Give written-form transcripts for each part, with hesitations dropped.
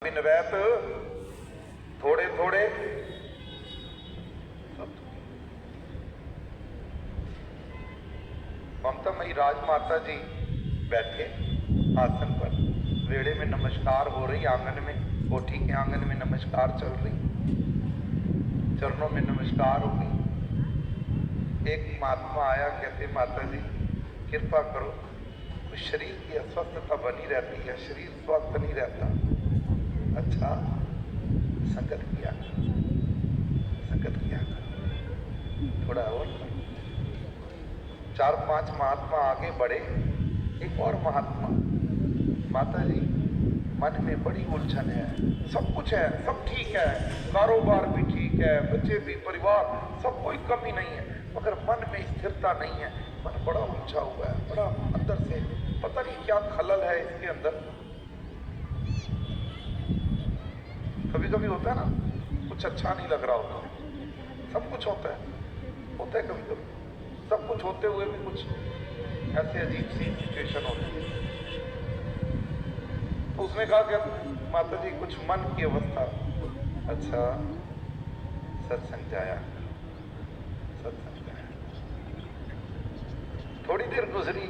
बिन रहत थोड़े थोड़े ममता मई राजमाता जी बैठे आसन पर, वेड़े में नमस्कार हो रही, आंगन में, कोठी के आंगन में नमस्कार चल रही, चरणों में नमस्कार हो गई। एक महात्मा आया, कहते माता जी कृपा करो, शरीर की अस्वस्थता बनी रहती है, शरीर स्वस्थ नहीं रहता। अच्छा, संगत किया करो, संगत किया करो, थोड़ा और। 4-5 महात्मा आगे बढ़े। एक और महात्मा, माता जी मन में बड़ी उलझन है, सब कुछ है, सब ठीक है, कारोबार भी ठीक है, बच्चे भी, परिवार, सब कोई कमी नहीं है, मगर मन में स्थिरता नहीं है, मन बड़ा उलझा हुआ है, बड़ा अंदर से पता नहीं क्या खलल है इसके अंदर। कभी कभी होता है ना, कुछ अच्छा नहीं लग रहा होता, सब कुछ होता है कभी कभी, सब कुछ होते हुए भी कुछ ऐसे अजीब सी सिचुएशन होती है। तो उसने कहा कि माता जी कुछ मन की अवस्था। अच्छा, सत्संग जाया, सत्संग जाया। थोड़ी देर गुजरी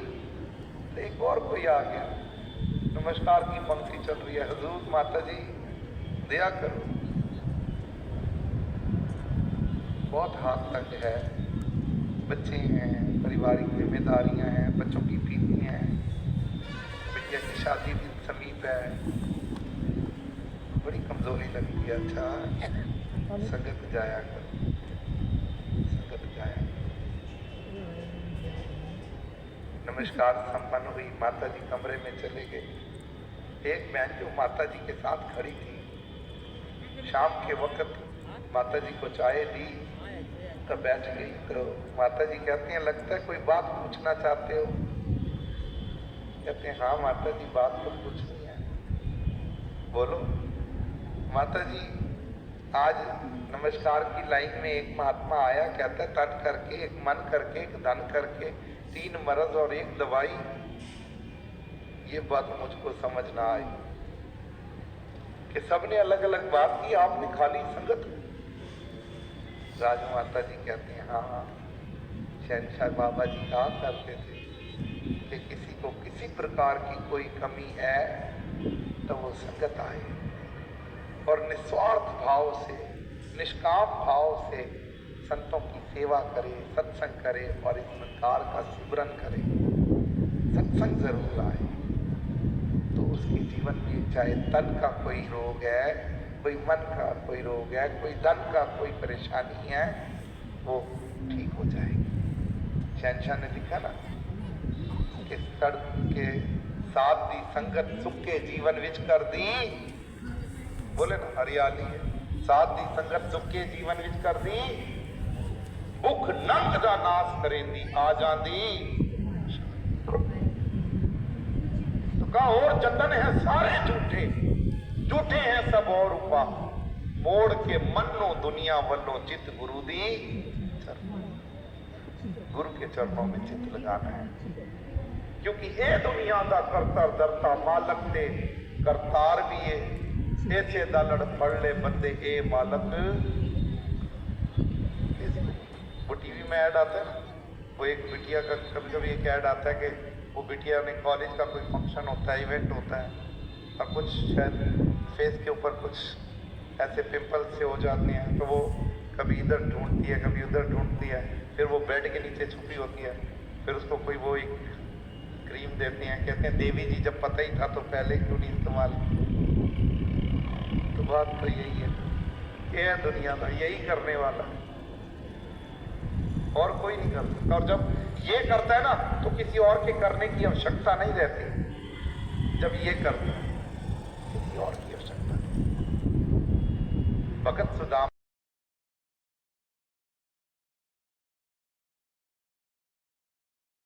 तो एक और कोई आ गया, नमस्कार की पंक्ति चल रही है, हुजूर माता जी दया करो, बहुत हाथ तंग है, बच्चे हैं, पारिवारिक जिम्मेदारियां हैं, बच्चों की फीस हैं, बिटिया की शादी भी समीप है, बड़ी कमजोरी लगती है। अच्छा, संगत जाया करो, संगत जाया। नमस्कार संपन्न हुई, माता जी कमरे में चले गए। एक बहन जो माता जी के साथ खड़ी थी, शाम के वक्त माता जी को चाय दी तो बैठ गई। तो माता जी कहती हैं लगता है कोई बात पूछना चाहते हो? कहते हैं हाँ माता जी बात तो पूछनी है, बोलो। माता जी आज नमस्कार की लाइन में एक महात्मा आया, कहता है तन करके, एक मन करके, एक धन करके, 3 मर्ज और 1 दवाई। ये बात मुझको समझ ना आई कि सबने अलग अलग बात की, आपने खाली संगत। राजमाता जी कहते हैं हाँ, शहंशाह बाबा जी कहा करते थे कि किसी को किसी प्रकार की कोई कमी है तो वो संगत आए और निस्वार्थ भाव से, निष्काम भाव से संतों की सेवा करे, सत्संग करे और इस संसार का सिमरन करे। सत्संग जरूर आए तो उसके जीवन में चाहे तन का कोई रोग है, कोई मन का कोई रोग है, कोई धन का कोई परेशानी है, वो ठीक हो जाएगी। शहंशाह ने लिखा ना कि सड़क के साथ दी संगत सुख के जीवन विच कर दी, बोले ना हरियाली है, साथ दी संगत सुख के जीवन विच कर दी, भुख नंग दा नाश करेंदी आ जांदी। तो कहा और जतन है सारे झूठे, झूठे हैं सब और उपा, मोड़ के मनो दुनिया वल्लो चित गुरु दी। गुरु के चरणों में चित लगाना है, क्योंकि ए दुनिया दा करतर दरता मालक ते करतार भी है, ऐसे दलड़ पढ़ ले बंदे ए मालक। वो टीवी में ऐड आता है ना, वो एक बिटिया का कभी कभी एक ऐड आता है कि वो बिटिया ने कॉलेज का कोई फंक्शन होता है, इवेंट होता है, और कुछ शायद फेस के ऊपर कुछ ऐसे पिंपल से हो जाते हैं, तो वो कभी इधर ढूंढती है, कभी उधर ढूंढती है, फिर वो बेड के नीचे छुपी होती है, फिर उसको कोई वो एक क्रीम देते हैं, कहते हैं देवी जी जब पता ही था तो पहले क्यों नहीं इस्तेमाल। तो बात तो यही है, ये दुनिया का यही करने वाला और कोई नहीं कर सकता। और जब ये करता है ना तो किसी और के करने की आवश्यकता नहीं रहती, जब ये करता है